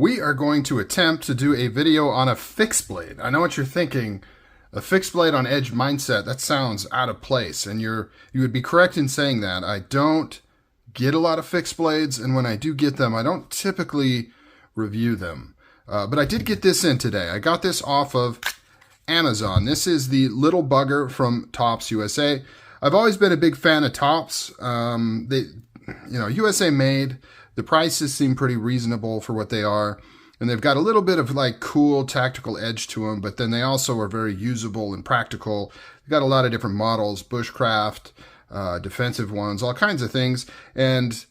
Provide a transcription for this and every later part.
We are going to attempt to do a video on a fixed blade. I know what you're thinking. A fixed blade on edge mindset, that sounds out of place. And you would be correct in saying that. I don't get a lot of fixed blades, and when I do get them, I don't typically review them. But I did get this in today. I got this off of Amazon. This is the little bugger from Tops USA. I've always been a big fan of Tops. USA made. The prices seem pretty reasonable for what they are. And they've got a little bit of like cool tactical edge to them, but then they also are very usable and practical. They've got a lot of different models, bushcraft, defensive ones, all kinds of things. And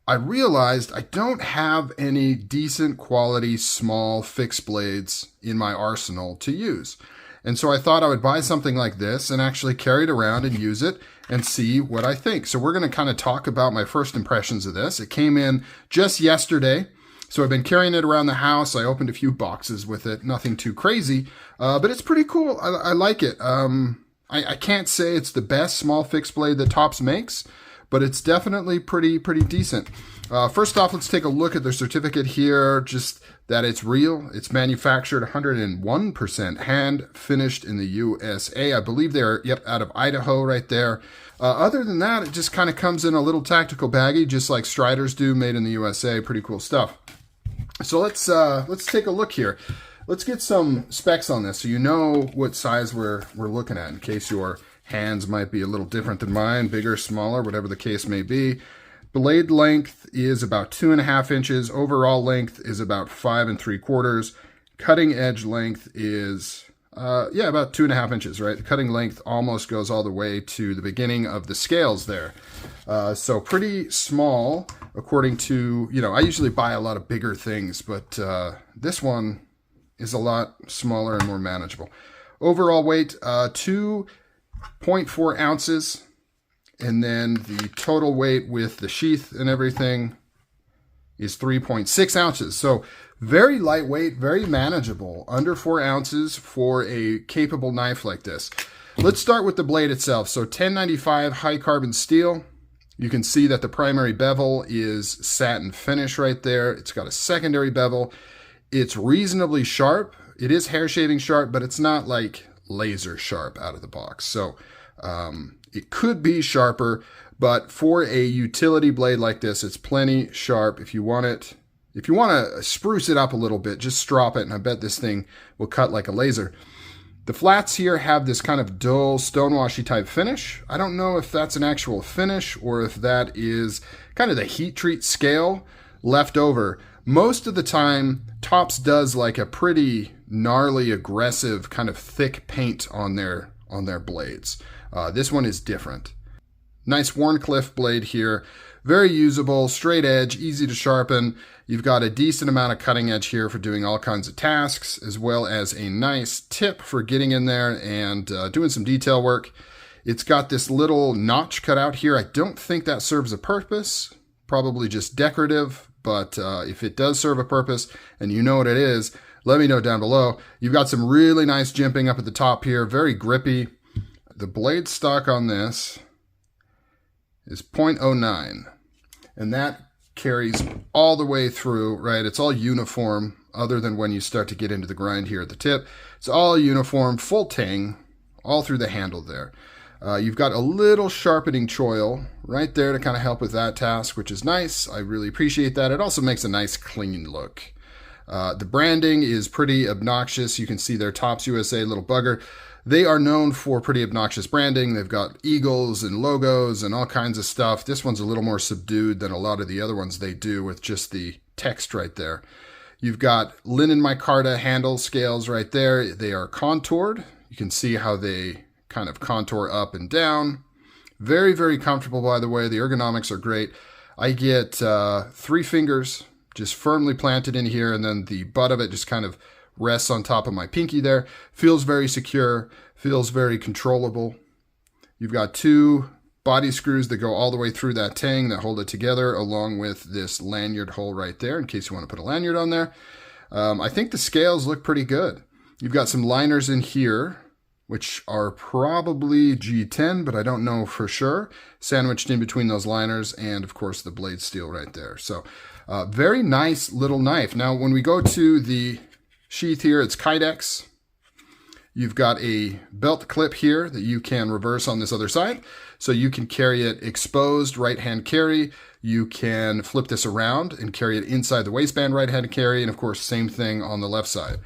I realized I don't have any decent quality small fixed blades in my arsenal to use. And so I thought I would buy something like this and actually carry it around and use it and see what I think. So we're going to kind of talk about my first impressions of this. It came in just yesterday. So I've been carrying it around the house. I opened a few boxes with it. Nothing too crazy, but it's pretty cool. I like it. I can't say it's the best small fixed blade that Tops makes, but it's definitely pretty decent. First off, let's take a look at their certificate here, just that it's real. It's manufactured 101% hand finished in the USA. I believe they're, out of Idaho right there. Other than that, it just kind of comes in a little tactical baggie, just like Striders do, made in the USA. Pretty cool stuff. So let's take a look here. Let's get some specs on this so you know what size we're looking at, in case your hands might be a little different than mine, bigger, smaller, whatever the case may be. Blade length is about 2.5 inches. Overall length is about 5 3/4. Cutting edge length is, about 2.5 inches, right? The cutting length almost goes all the way to the beginning of the scales there. So pretty small, according to, I usually buy a lot of bigger things, but this one is a lot smaller and more manageable. Overall weight, 2.4 ounces. And then the total weight with the sheath and everything is 3.6 ounces. So very lightweight, very manageable, under 4 ounces for a capable knife like this. Let's start with the blade itself. So 1095 high carbon steel. You can see that the primary bevel is satin finish right there. It's got a secondary bevel. It's reasonably sharp. It is hair shaving sharp, but it's not like laser sharp out of the box. So, it could be sharper, but for a utility blade like this, it's plenty sharp. If you want to spruce it up a little bit, just strop it, and I bet this thing will cut like a laser. The flats here have this kind of dull, stonewashy type finish. I don't know if that's an actual finish or if that is kind of the heat treat scale left over. Most of the time, Tops does like a pretty gnarly, aggressive, kind of thick paint on their blades. This one is different. Nice Wharncliffe blade here. Very usable, straight edge, easy to sharpen. You've got a decent amount of cutting edge here for doing all kinds of tasks, as well as a nice tip for getting in there and doing some detail work. It's got this little notch cut out here. I don't think that serves a purpose, probably just decorative, but if it does serve a purpose and you know what it is, let me know down below. You've got some really nice jimping up at the top here, very grippy. The blade stock on this is 0.09, and that carries all the way through, right? It's all uniform, other than when you start to get into the grind here at the tip. It's all uniform, full-tang, all through the handle there. You've got a little sharpening choil right there to kind of help with that task, which is nice. I really appreciate that. It also makes a nice clean look. The branding is pretty obnoxious. You can see their Tops USA little bugger. They are known for pretty obnoxious branding. They've got eagles and logos and all kinds of stuff. This one's a little more subdued than a lot of the other ones they do with just the text right there. You've got linen micarta handle scales right there. They are contoured. You can see how they kind of contour up and down. Very, very comfortable, by the way. The ergonomics are great. I get 3 fingers just firmly planted in here, and then the butt of it just kind of rests on top of my pinky there. Feels very secure, feels very controllable. You've got 2 body screws that go all the way through that tang that hold it together, along with this lanyard hole right there, in case you want to put a lanyard on there. I think the scales look pretty good. You've got some liners in here, which are probably G10, but I don't know for sure, sandwiched in between those liners, and of course the blade steel right there. So Very nice little knife. Now, when we go to the sheath here, it's Kydex. You've got a belt clip here that you can reverse on this other side. So you can carry it exposed, right-hand carry. You can flip this around and carry it inside the waistband, right-hand carry. And of course, same thing on the left side.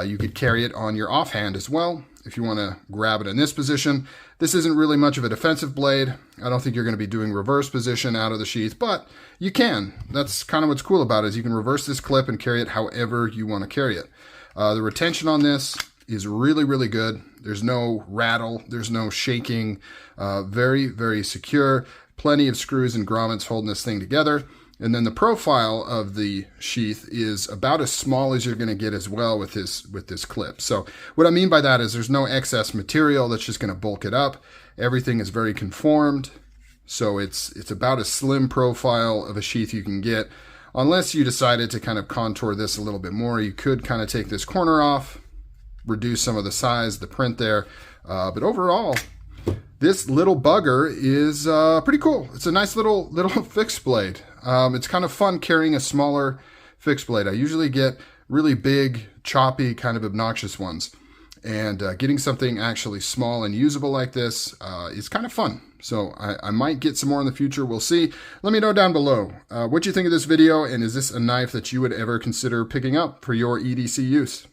You could carry it on your offhand as well if you want to grab it in this position. This isn't really much of a defensive blade. I don't think you're going to be doing reverse position out of the sheath, but you can. That's kind of what's cool about it, is you can reverse this clip and carry it however you want to carry it. The retention on this is really, really good. There's no rattle. There's no shaking. Very, very secure. Plenty of screws and grommets holding this thing together. And then the profile of the sheath is about as small as you're going to get as well with this clip. So what I mean by that is there's no excess material that's just going to bulk it up. Everything is very conformed. So it's about a slim profile of a sheath you can get. Unless you decided to kind of contour this a little bit more, you could kind of take this corner off, reduce some of the size, the print there. But overall, this little bugger is pretty cool. It's a nice little fixed blade. It's kind of fun carrying a smaller fixed blade. I usually get really big, choppy, kind of obnoxious ones. And getting something actually small and usable like this is kind of fun. So I might get some more in the future. We'll see. Let me know down below what you think of this video, and is this a knife that you would ever consider picking up for your EDC use?